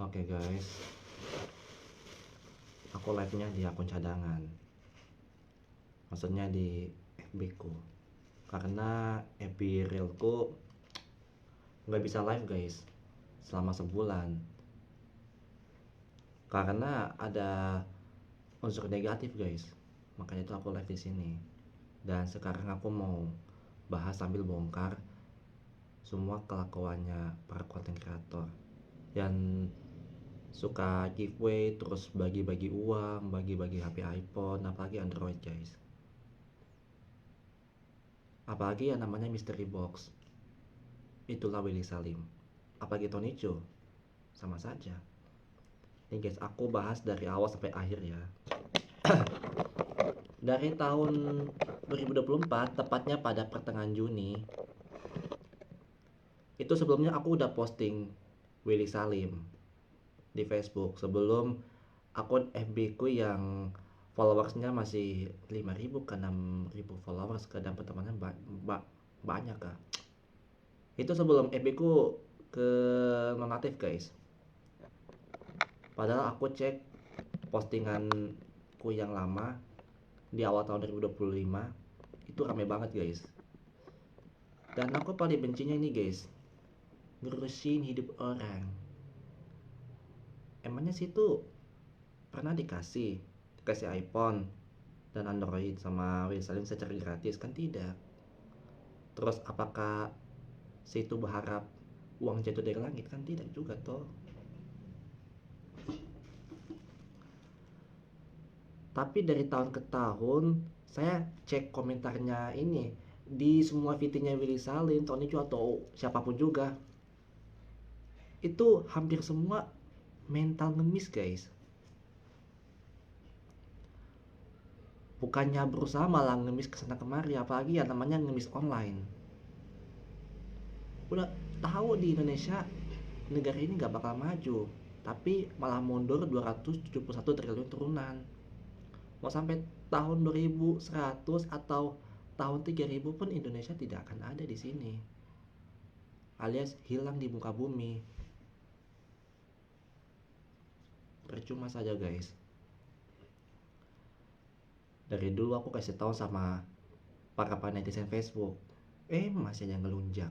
Oke guys, aku live-nya di akun cadangan. Maksudnya di FB ku. Karena FB realku nggak bisa live guys selama sebulan. Karena ada unsur negatif guys. Makanya itu aku live di sini. Dan sekarang aku mau bahas sambil bongkar semua kelakuannya para content creator yang suka giveaway, terus bagi-bagi uang, bagi-bagi HP iPhone, apalagi Android guys. Apalagi yang namanya Mystery Box. Itulah Willy Salim. Apalagi Tony Cho, sama saja. Nih guys, aku bahas dari awal sampai akhir ya. Dari tahun 2024, tepatnya pada pertengahan Juni, itu sebelumnya aku udah posting Willy Salim di Facebook sebelum akun FB ku yang followersnya masih 5.000 ke 6.000 followers ke, dan pertemanannya banyak kak. Itu sebelum FB ku ke nonaktif guys. Padahal aku cek postinganku yang lama di awal tahun 2025 itu rame banget guys. Dan aku paling bencinya ini guys, ngurusin hidup orang. Emangnya situ pernah dikasih iPhone dan Android sama Will Salim secara gratis? Kan tidak. Terus apakah situ berharap uang jatuh dari langit? Kan tidak juga toh. Tapi dari tahun ke tahun saya cek komentarnya ini di semua VT-nya Willy Salim, Tony Chu atau siapapun juga, itu hampir semua mental ngemis guys. Bukannya berusaha malah ngemis kesana kemari, apalagi ya namanya ngemis online. Udah tahu di Indonesia negara ini gak bakal maju, tapi malah mundur 271 triliun turunan. Mau sampai tahun 2100 atau tahun 3000 pun Indonesia tidak akan ada di sini. Alias hilang di muka bumi. Percuma saja guys. Dari dulu aku kasih tahu sama para netizen Facebook, masih aja ngelunjak.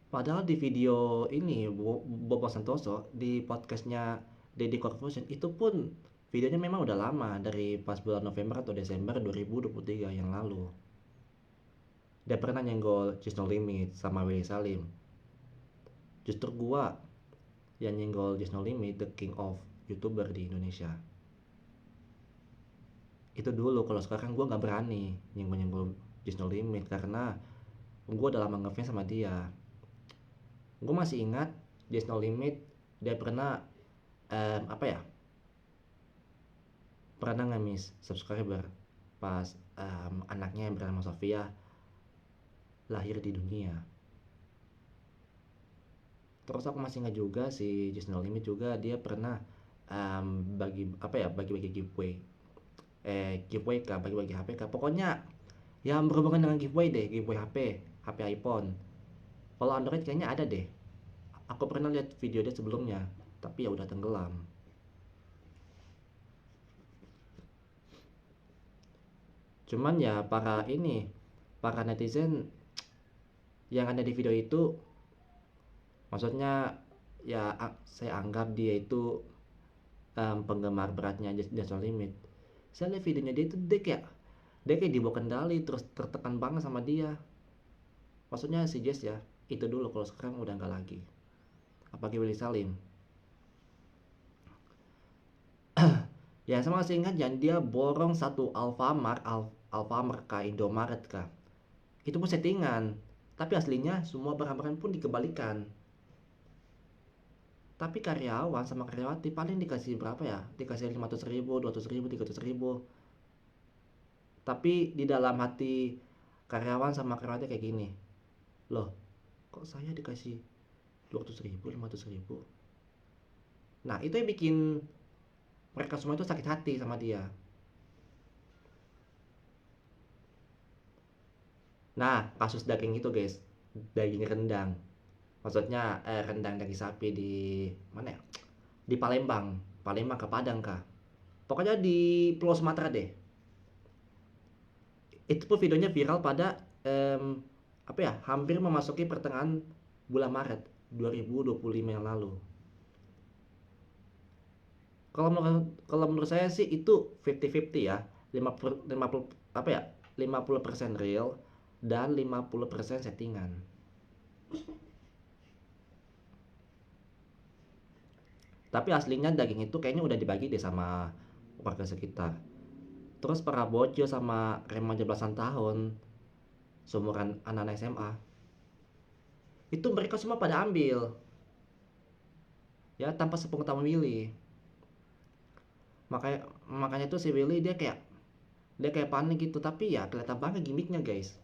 Padahal di video ini Bobo Santoso di podcastnya Deddy Corporation itu pun videonya memang udah lama, dari pas bulan November atau Desember 2023 yang lalu. Dia pernah nyenggol Just No Limit sama Willy Salim. Justru gua yang nyenggol Just No Limit, the king of YouTuber di Indonesia. Itu dulu, kalau sekarang gua nggak berani nyenggol Just No Limit karena gua udah lama ngefans sama dia. Gue masih ingat Just No Limit dia pernah pernah ngemis subscriber pas anaknya yang bernama Sofia lahir di dunia. Terus aku masih ingat juga si Just No Limit juga dia pernah bagi-bagi giveaway bagi-bagi HP kah, pokoknya yang berhubungan dengan giveaway deh, giveaway HP iPhone. Kalau Android kayaknya ada deh. Aku pernah lihat video dia sebelumnya, tapi ya udah tenggelam. Cuman ya para netizen yang ada di video itu, maksudnya ya saya anggap dia itu penggemar beratnya Just No Limit. Saya lihat videonya dia itu dia kayak dibawa kendali, terus tertekan banget sama dia. Maksudnya si Jess ya, itu dulu, kalau sekarang udah nggak lagi. Apalagi Willy Salim. Ya saya masih ingat yang dia borong satu Alfamart kah, Indomaret kah. Itu pun settingan, tapi aslinya semua barang-barang pun dikembalikan. Tapi karyawan sama karyawati paling dikasih berapa ya, dikasih 500.000, 200.000, 300.000. Tapi di dalam hati karyawan sama karyawati kayak gini, loh kok saya dikasih 200.000, 500.000. Nah itu yang bikin mereka semua itu sakit hati sama dia. Nah kasus daging itu guys, daging rendang, Maksudnya rendang daging sapi di mana ya? Di Palembang, Palembang ke Padang kah? Pokoknya di Pulau Sumatera deh. Itu pun videonya viral pada apa ya? Hampir memasuki pertengahan bulan Maret 2025 yang lalu. Kalau menurut saya sih itu 50-50 ya. 50 apa ya? 50% real dan 50% settingan. Tapi aslinya daging itu kayaknya udah dibagi deh sama warga sekitar. Terus para bocil sama remaja belasan tahun, seumuran anak-anak SMA, itu mereka semua pada ambil, ya tanpa sepengetahuan Willy. Makanya makanya tuh si Willy dia kayak panik gitu, tapi ya kelihatan banget gimmicknya guys.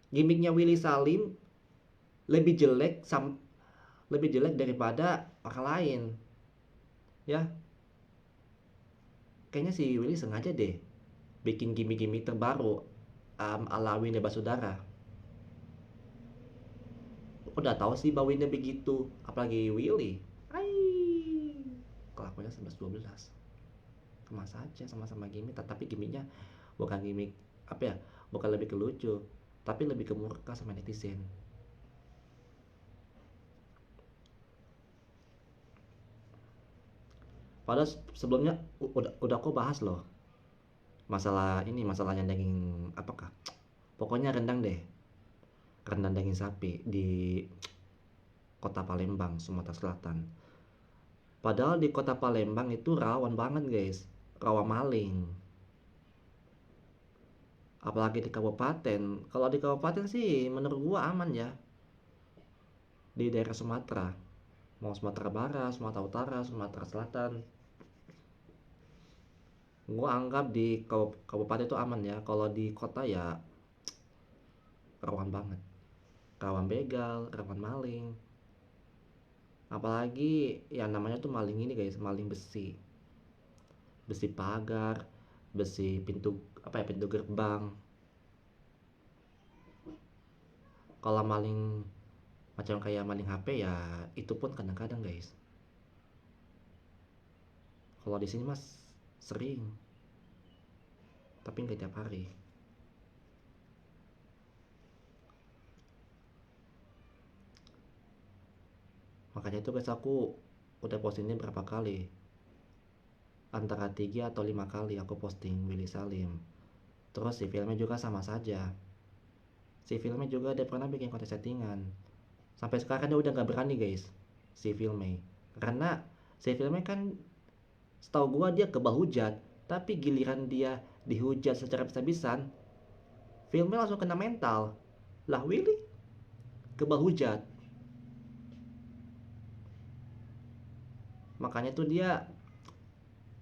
Gimmicknya Willy Salim lebih jelek lebih jelek daripada orang lain, ya. Kayaknya si Willy sengaja deh bikin gimmick-gimmick terbaru ala Winda Basudara. Udah tahu sih bawinnya begitu, apalagi Willy. Ai, kelakuannya 11-12. Sama saja, sama-sama gimmick, tapi gimmicknya bukan gimmick apa ya, bukan lebih ke lucu, tapi lebih ke murka sama netizen. Padahal sebelumnya udah aku bahas loh masalah ini, masalahnya daging apakah, pokoknya rendang deh, rendang daging sapi di kota Palembang, Sumatera Selatan. Padahal di kota Palembang itu rawan banget guys, rawan maling. Apalagi di kabupaten. Kalau di kabupaten sih menurut gua aman ya. Di daerah Sumatera, mau Sumatera Barat, Sumatera Utara, Sumatera Selatan, gua anggap di kabupaten itu aman ya. Kalau di kota ya rawan banget, rawan begal, rawan maling. Apalagi yang namanya tuh maling ini guys, maling besi, besi pagar, besi pintu apa ya, pintu gerbang. Kalau maling macam kayak maling HP ya itu pun kadang-kadang guys. Kalau di sini mas sering, tapi nggak tiap hari. Makanya itu guys, aku udah postingnya berapa kali, antara 3 atau 5 kali aku posting Willy Salim. Terus si filmnya juga sama saja, si filmnya juga dia pernah bikin konten settingan. Sampai sekarang dia udah nggak berani guys, si filmnya, karena si filmnya kan setahu gua dia kebahujat, tapi giliran dia dihujat secara bisa-bisan, filmnya langsung kena mental. Lah Willy kebahujat, makanya tuh dia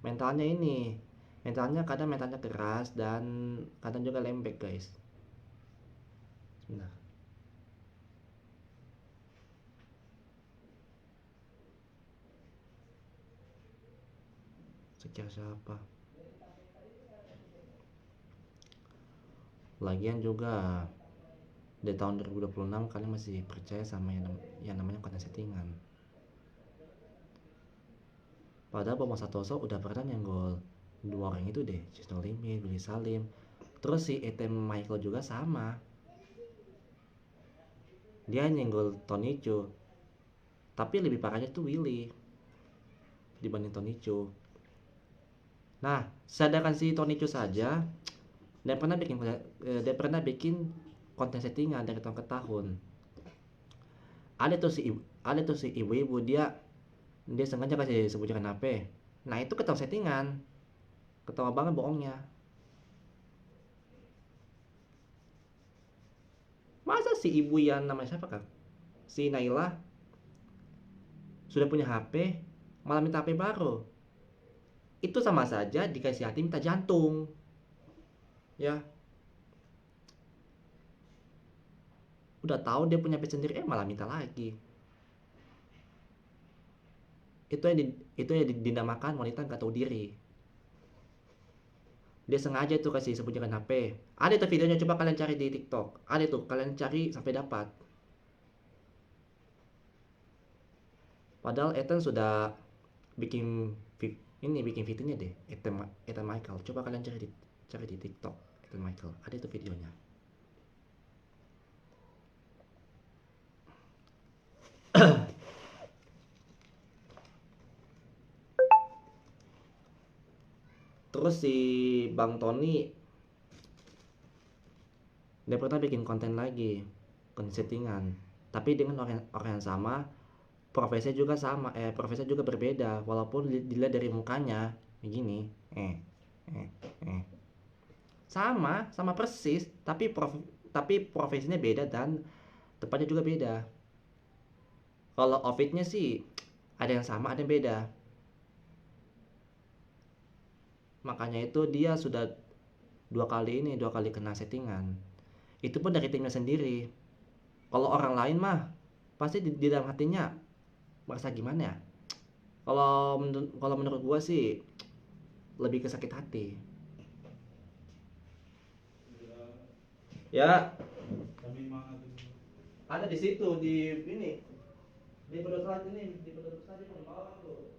mentalnya ini, mentalnya keras dan kadang juga lembek guys. Sebentar, secara siapa lagian juga di tahun 2026 kalian masih percaya sama yang namanya konten settingan. Padahal Bambang Satoso udah pernah nyenggol dua orang itu deh, Cisno Limit, Willy Salim. Terus si Etem Michael juga sama, dia nyenggol Tonicho, tapi lebih parahnya tuh Willy dibanding Tonicho. Nah, sadarkan si Tonicho saja, dia pernah bikin konten settingan dari tahun ke tahun. Ada tuh si ibu-ibu, dia sengaja kasih sembunyikan HP. Nah itu ketahuan settingan, ketawa banget bohongnya. Masa si ibu yang namanya siapa kan, si Naila, sudah punya HP malah minta HP baru? Itu sama saja dikasih hati minta jantung, ya. Udah tahu dia punya HP sendiri malah minta lagi. Itu yang dinamakan wanita nggak tahu diri. Dia sengaja tuh kasih sembunyikan HP. Ada tuh videonya, coba kalian cari di TikTok, ada tuh, kalian cari sampai dapat. Padahal Ethan sudah bikin bikin videonya deh, Ethan Michael. Coba kalian cari di TikTok Ethan Michael, ada itu videonya. Terus si Bang Tony dia pernah bikin konten lagi, konten settingan, tapi dengan orang yang sama, profesinya juga sama, profesinya juga berbeda, walaupun dilihat dari mukanya begini, eh, eh. sama persis, tapi profesinya beda dan tempatnya juga beda. Kalau outfitnya sih ada yang sama, ada yang beda. Makanya itu dia sudah dua kali kena settingan. Itu pun dari timnya sendiri. Kalau orang lain mah pasti di dalam hatinya merasa gimana ya. Kalau menurut gua sih lebih ke sakit hati. Ya, ada di situ di ini di pedesaan ini di pedesaan di bawah tuh.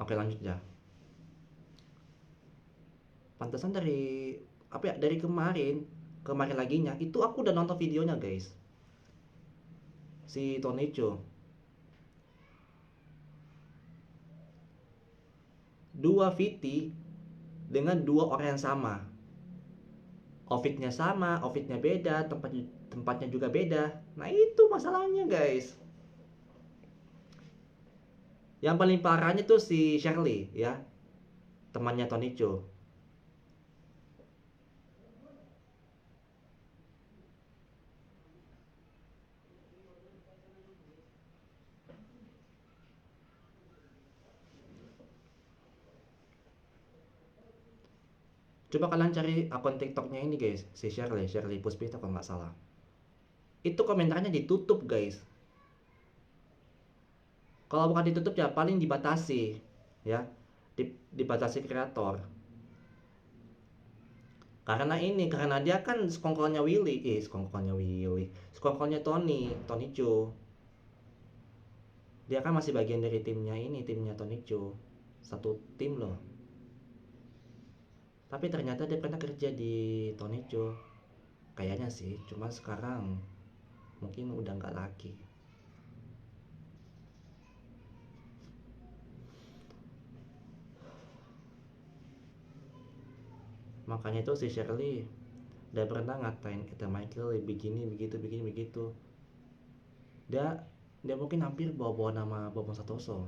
Oke, lanjut ya. Pantesan dari apa ya, dari kemarin laginya itu aku udah nonton videonya guys, si Tonicho. Dua VT dengan dua orang yang sama, outfitnya beda, tempatnya juga beda. Nah itu masalahnya guys. Yang paling parahnya tuh si Shirley ya, temannya Tonicho. Coba kalian cari akun TikToknya ini guys, si Shirley Puspita kalau nggak salah. Itu komentarnya ditutup guys. Kalau bukan ditutup ya paling dibatasi ya, dibatasi kreator. Karena dia kan sekongkolnya Tony Cho. Dia kan masih bagian dari timnya Tony Cho. Satu tim loh. Tapi ternyata dia pernah kerja di Tony Cho. Kayaknya sih, cuma sekarang mungkin udah nggak lagi. Makanya itu si Shirley dia pernah ngatain Ethan Michael begini begitu. Dia mungkin hampir bawa nama Bobon Satoso.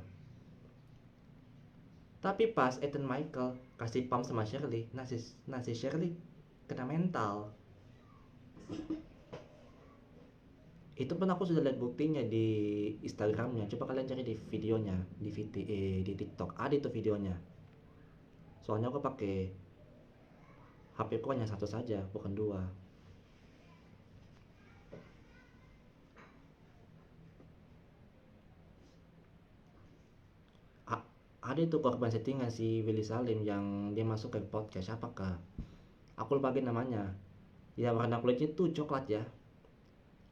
Tapi pas Ethan Michael kasih pam sama Shirley, si Shirley kena mental. Itu pun aku sudah lihat buktinya di Instagramnya. Coba kalian cari di videonya di TikTok, ada itu videonya. Soalnya aku pakai HP ku hanya satu saja, bukan dua. Ada itu korban settingan si Willy Salim yang dia masuk ke podcast, apakah aku lupa lagi namanya. Ya warna kulitnya tuh coklat ya,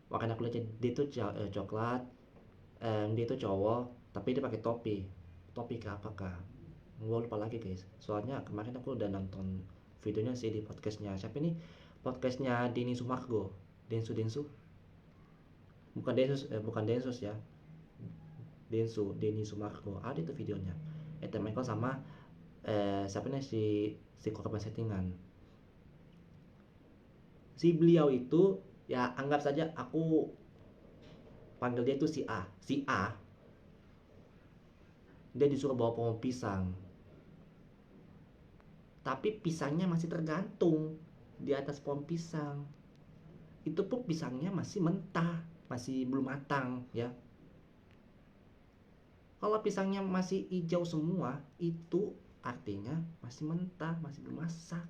warna kulitnya dia tuh coklat. Dia tuh cowok tapi dia pakai topi ke apakah, gue lupa lagi guys. Soalnya kemarin aku udah nonton videonya sih di podcastnya siapa ini, podcastnya Denny Sumargo, Densu bukan Densus ya, Denny Sumargo, ada itu videonya. Michael sama siapa nih si korban settingan. Si beliau itu ya anggap saja aku panggil dia itu si A. Dia disuruh bawa pohon pisang, tapi pisangnya masih tergantung di atas pohon pisang. Itu pun pisangnya masih mentah, masih belum matang ya. Kalau pisangnya masih hijau semua, itu artinya masih mentah, masih belum masak.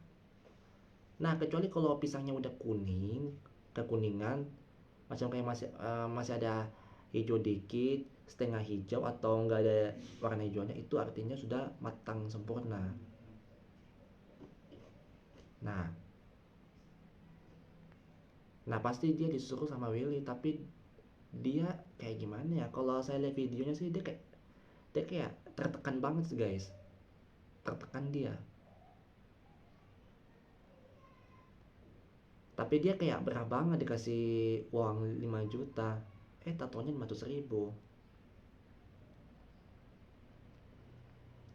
Nah, kecuali kalau pisangnya udah kuning, kekuningan, macam kayak masih ada hijau dikit, setengah hijau atau nggak ada warna hijaunya, itu artinya sudah matang sempurna. Nah, nah pasti dia disuruh sama Willy, tapi dia kayak gimana ya? Kalau saya lihat videonya sih dia kayak tertekan banget sih guys, tertekan dia. Tapi dia kayak berah banget dikasih uang 5 juta. Tatonya 500 ribu.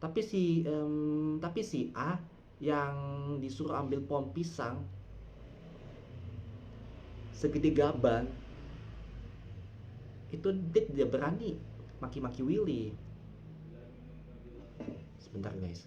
Tapi si A yang disuruh ambil pohon pisang segede gaban, itu dia tidak berani maki-maki Willy. Sebentar guys.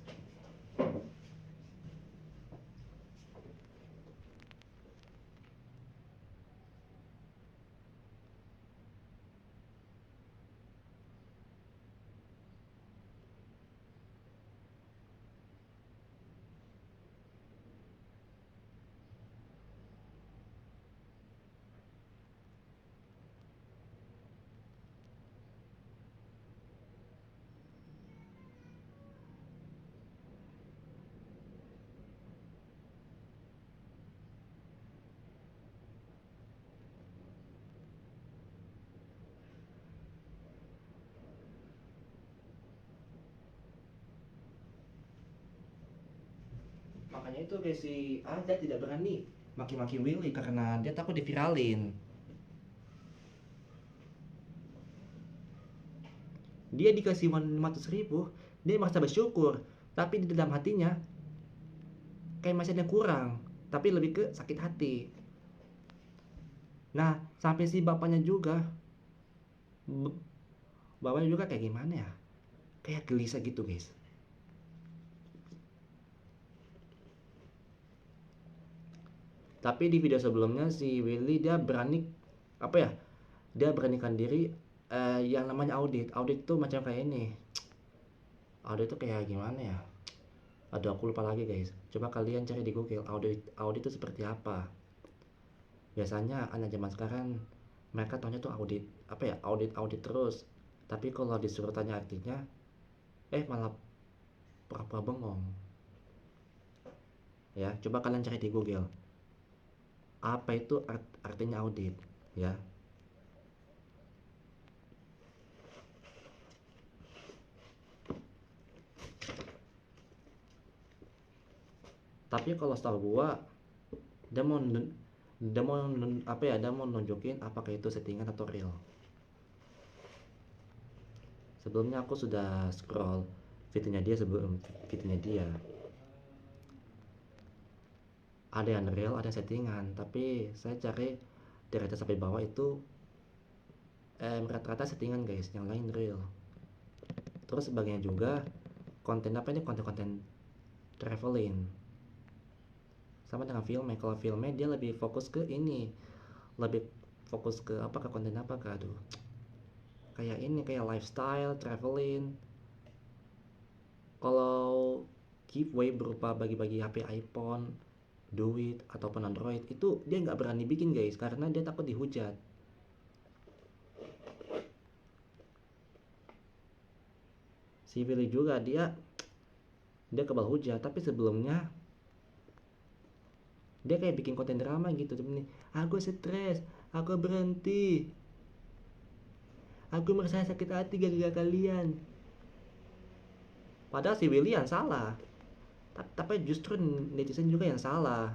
Makanya itu guys, si A dia tidak berani maki-maki Willy karena dia takut diviralin. Dia dikasih uang 500 ribu, dia merasa bersyukur, tapi di dalam hatinya kayak masih ada yang kurang, tapi lebih ke sakit hati. Nah, sampai si bapaknya juga kayak gimana ya, kayak gelisah gitu guys. Tapi di video sebelumnya si Willy dia berani, apa ya, dia beranikan diri, yang namanya audit tuh macam kayak ini. Audit tuh kayak gimana ya, aduh aku lupa lagi guys, coba kalian cari di Google audit itu seperti apa. Biasanya anak zaman sekarang mereka taunya tuh audit, apa ya, audit terus, tapi kalau disuruh tanya artinya malah pura-pura bengong. Ya, coba kalian cari di Google apa itu artinya audit ya. Tapi kalau setahu gua, dia mau apa ya, dia mau nunjukin apakah itu settingan atau real. Sebelumnya aku sudah scroll videonya dia, sebelum videonya dia ada yang real, ada settingan, tapi saya cari dari atas sampai bawah itu rata-rata settingan guys, yang lain real. Terus sebagian juga konten apa ini, konten-konten traveling. Sama dengan filmnya, kalau filmnya dia lebih fokus ke ini, lebih fokus ke apa, ke konten apa, ke aduh, kayak ini, kayak lifestyle, traveling. Kalau giveaway berupa bagi-bagi HP iPhone, duit ataupun Android, itu dia nggak berani bikin guys karena dia takut dihujat. Si Willy juga dia kebal hujat, tapi sebelumnya dia kayak bikin konten drama gitu nih, aku stres, aku berhenti, aku merasa sakit hati gara-gara kalian. Padahal si Willy yang salah, tapi justru netizen juga yang salah,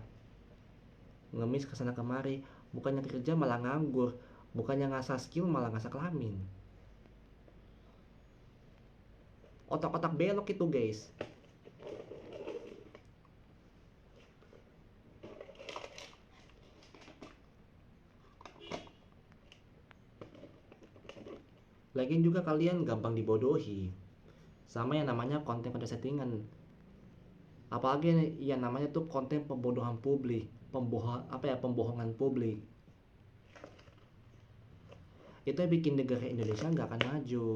ngemis kesana kemari, bukannya kerja malah nganggur, bukannya ngasah skill malah ngasah kelamin. Otak-otak belok itu guys. Lagian juga kalian gampang dibodohi sama yang namanya konten settingan. Apalagi yang namanya tuh konten pembodohan publik, pembohongan publik. Itu yang bikin negara Indonesia nggak akan maju.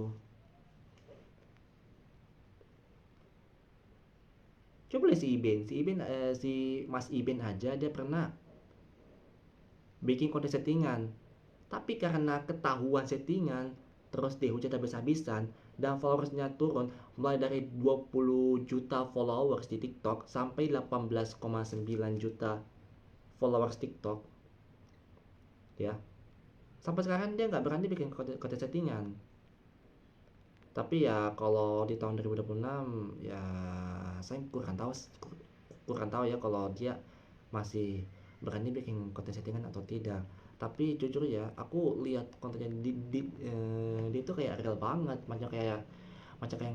Coba lihat si Mas Iben aja, dia pernah bikin konten settingan, Tapi karena ketahuan settingan, terus dihujat habis-habisan, dan followersnya turun mulai dari 20 juta followers di TikTok sampai 18,9 juta followers TikTok, ya. Sampai sekarang dia nggak berani bikin konten settingan. Tapi ya kalau di tahun 2026 ya saya kurang tahu ya kalau dia masih berani bikin konten settingan atau tidak. Tapi jujur ya, aku lihat kontennya dia itu kayak real banget, macam kayak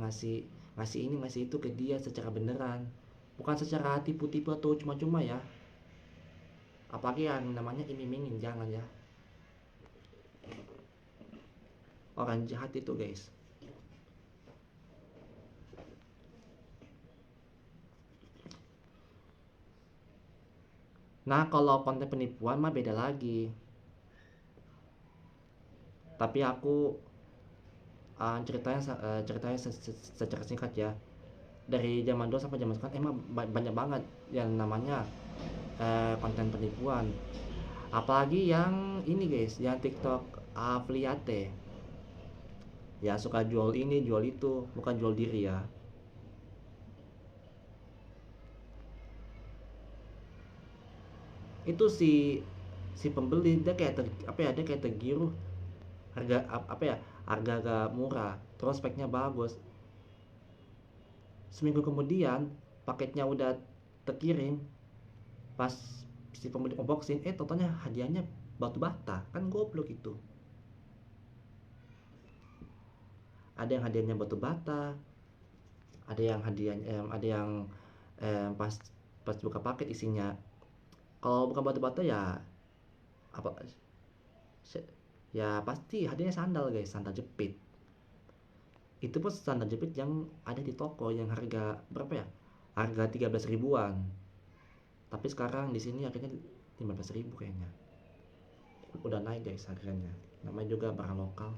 ngasih ngasih ini ngasih itu ke dia secara beneran, bukan secara tipu-tipu atau cuma-cuma ya. Apalagi yang namanya iming-imingin, jangan ya. Orang jahat itu guys. Nah kalau konten penipuan mah beda lagi. Tapi aku ceritanya secara singkat ya. Dari zaman dulu sampai zaman sekarang emang banyak banget yang namanya konten penipuan. Apalagi yang ini guys, yang TikTok affiliate. Ya suka jual ini, jual itu, bukan jual diri ya. Itu si pembeli dia kayak apa ya, dia kayak tergiur harga apa ya, harga agak murah, terus speknya bagus. Seminggu kemudian paketnya udah terkirim, pas si pembeli unboxing totalnya hadiahnya batu bata, kan goblok itu. Ada yang hadiahnya batu bata, ada yang pas pas buka paket isinya, kalau bukan batu bata ya apa, ya pasti hadiahnya sandal guys, sandal jepit. Itu pun sandal jepit yang ada di toko yang harga berapa ya, harga 13 ribuan, tapi sekarang di sini harganya 15 ribu kayaknya. Udah naik guys harganya, namanya juga barang lokal.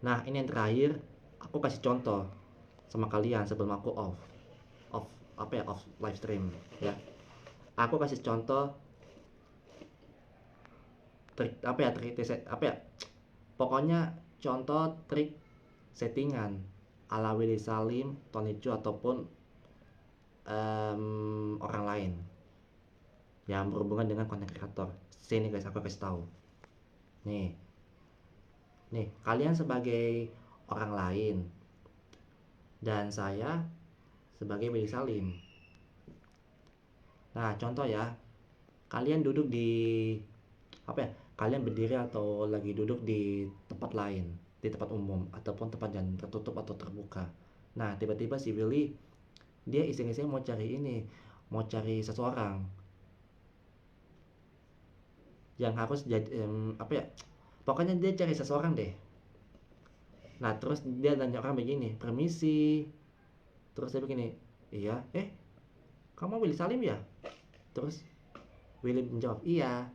Nah ini yang terakhir, aku kasih contoh sama kalian sebelum aku off apa ya, off live stream ya. Aku kasih contoh trik apa ya, apa ya, pokoknya contoh trik settingan ala Willy Salim, Tony Chu ataupun orang lain yang berhubungan dengan konten kreator. Sini guys, aku kasih tahu. Nih kalian sebagai orang lain dan saya sebagai Willy Salim. Nah contoh ya, kalian duduk di apa ya, kalian berdiri atau lagi duduk di tempat lain, di tempat umum ataupun tempat yang tertutup atau terbuka. Nah tiba-tiba si Willy dia iseng-iseng mau cari ini, mau cari seseorang yang harus jadi apa ya, pokoknya dia cari seseorang deh. Nah terus dia nanya orang begini, permisi, terus dia begini, iya, kamu Willy Salim ya? Terus Willy menjawab iya.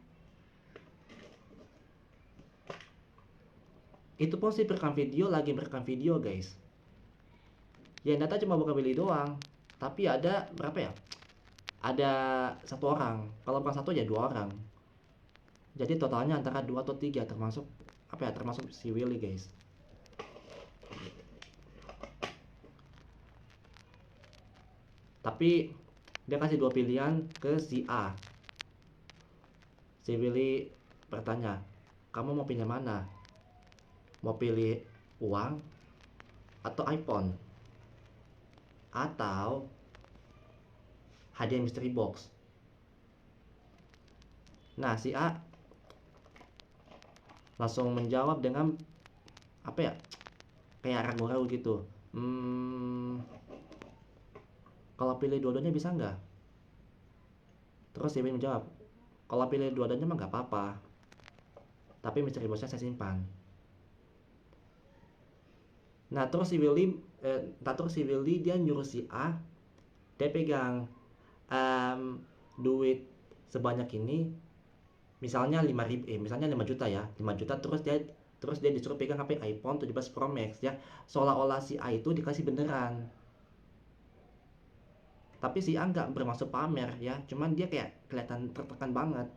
Itu pun sih lagi merekam video guys. Yang data cuma bukan Willy doang, tapi ada berapa ya, ada satu orang, kalau bukan satu ya dua orang. Jadi totalnya antara 2 atau 3, termasuk apa ya, termasuk si Willy guys. Tapi dia kasih 2 pilihan ke si A. Si Willy bertanya, kamu mau pilih mana? Mau pilih uang atau iPhone atau hadiah mystery box? Nah si A langsung menjawab dengan apa ya, kayak ragu-ragu gitu. Kalau pilih dua-duanya bisa nggak? Terus si Willy menjawab, kalau pilih dua-duanya mah nggak apa-apa, tapi mystery boxnya saya simpan. Nah terus si Willy dia nyuruh si A, dia pegang duit sebanyak ini, misalnya 5 juta ya, 5 juta, terus dia terus dia disuruh pegang HP iPhone 17 Pro Max ya, seolah-olah si A itu dikasih beneran, tapi si A nggak bermaksud pamer ya, cuman dia kayak kelihatan tertekan banget.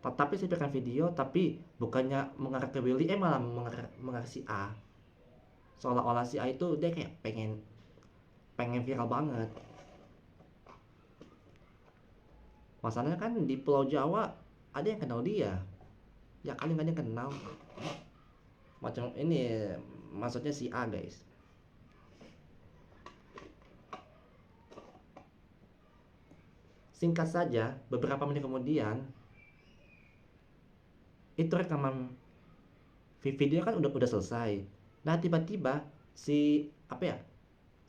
Tapi saya pegang video, tapi bukannya mengarah ke Willy, malah mengarah si A, seolah-olah si A itu dia kayak pengen pengen viral banget. Masalahnya kan di Pulau Jawa ada yang kenal dia, ya kali nggak ada yang kenal macam ini, maksudnya si A guys. Singkat saja, beberapa menit kemudian itu rekaman video kan udah selesai. Nah tiba-tiba si apa ya,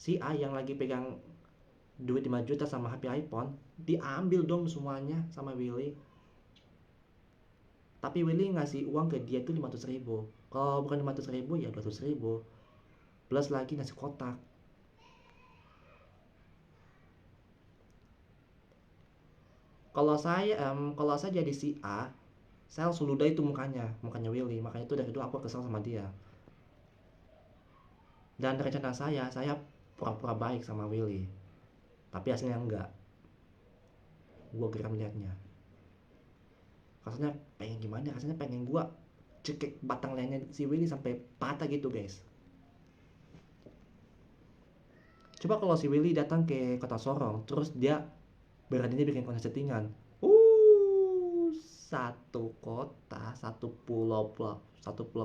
si A yang lagi pegang duit 5 juta sama HP iPhone diambil dong semuanya sama Willy. Tapi Willy ngasih uang ke dia itu 500 ribu. Kalau bukan 500 ribu ya 200 ribu, plus lagi ngasih kotak. Kalau saya jadi si A, saya langsung ludah itu mukanya Willy. Makanya itu dari dulu aku kesal sama dia. Dan rencana saya pura-pura baik sama Willy, tapi hasilnya enggak. Gue geram liatnya. Rasanya pengen gimana? Rasanya pengen gue cekik batang lehernya si Willy sampai patah gitu guys. Coba kalau si Willy datang ke kota Sorong, terus dia beraninya bikin konser settingan. Satu kota, satu pulau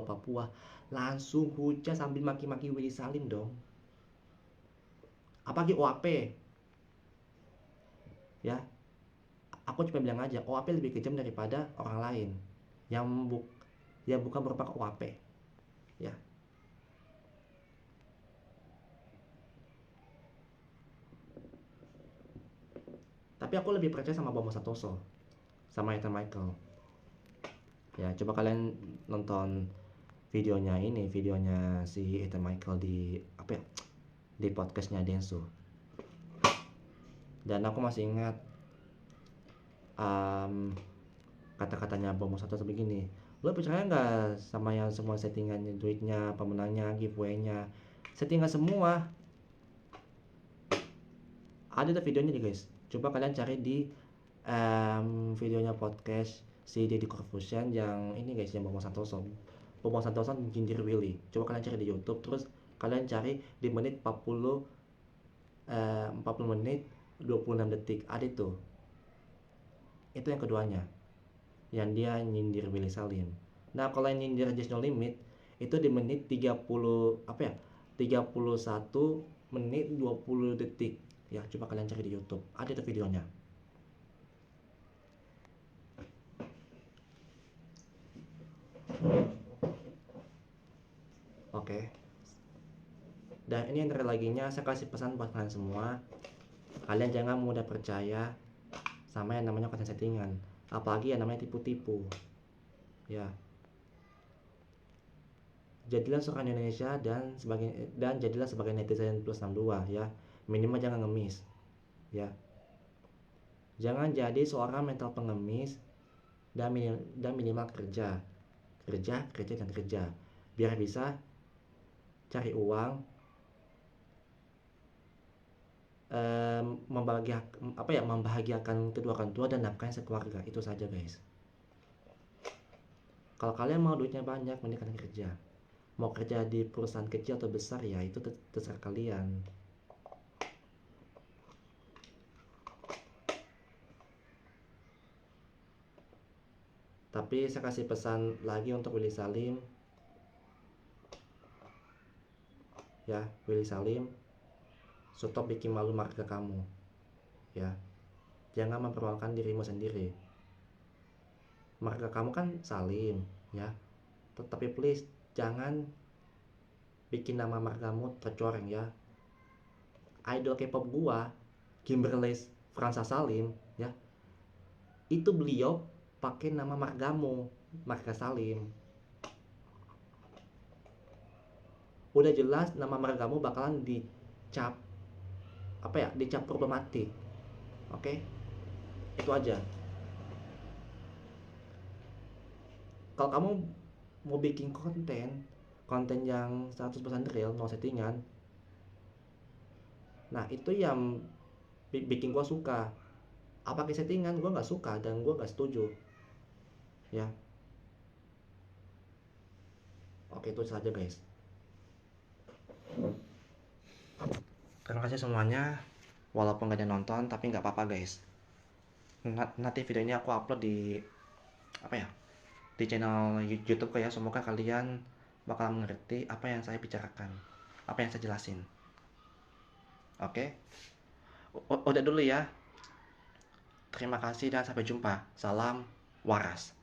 Papua langsung hujat sambil maki-maki Willy Salim dong. Apalagi OAP. Ya, aku cuma bilang aja, OAP lebih kejam daripada orang lain yang bukan merupakan OAP. Ya. Tapi aku lebih percaya sama Bambang Santoso, sama Ethan Michael. Ya, coba kalian nonton videonya si Ethan Michael di apa ya? Di podcastnya Denso. Dan aku masih ingat kata-katanya Bambang Santoso begini. Lo percaya nggak sama yang semua settingannya, duitnya, pemenangnya, giveaway-nya, settingan semua? Ada tuh videonya nih guys. Coba kalian cari di videonya podcast si Deddy Corbuzier yang ini guys, yang Bambang Santoso nyindir Willy. Coba kalian cari di YouTube, terus kalian cari di menit 40 menit 26 detik, ada tuh. Itu yang keduanya, yang dia nyindir Willy Salim. Nah kalau yang nyindir Just No Limit itu di menit 30 apa ya, 31 menit 20 detik ya. Coba kalian cari di YouTube, ada tuh videonya. Oke. Dan ini yang laginya saya kasih pesan buat kalian semua. Kalian jangan mudah percaya sama yang namanya konten settingan, apalagi yang namanya tipu-tipu. Ya. Jadilah seorang Indonesia dan jadilah sebagai netizen plus 62 ya. Minimal jangan ngemis. Ya. Jangan jadi seorang mental pengemis dan minimal kerja. Biar bisa cari uang, membahagiakan kedua orang tua dan nafkahin sekeluarga. Itu saja guys. Kalau kalian mau duitnya banyak, mending kalian kerja. Mau kerja di perusahaan kecil atau besar ya itu terserah kalian. Tapi saya kasih pesan lagi untuk Willy Salim. Ya, Willy Salim, stop bikin malu marga kamu. Ya. Jangan mempermalukan dirimu sendiri. Marga kamu kan Salim, ya. Tapi please jangan bikin nama margamu tercoreng ya. Idol K-pop gua, Kimberly Fransa Salim, ya. Itu beliau pakai nama margamu, marga Salim. Udah jelas nama margamu bakalan dicap dicap problematik. Oke? Itu aja. kalau kamu mau bikin konten yang 100% real, no settingan, nah itu yang bikin gua suka. Apa pakai settingan, gua nggak suka dan gua nggak setuju ya. Oke, itu saja guys. Terima kasih semuanya, walaupun gak ada nonton tapi nggak apa-apa guys. Nanti video ini aku upload di apa ya, di channel YouTube ya. Semoga kalian bakal mengerti apa yang saya bicarakan, apa yang saya jelasin. Oke, udah dulu ya. Terima kasih dan sampai jumpa. Salam waras.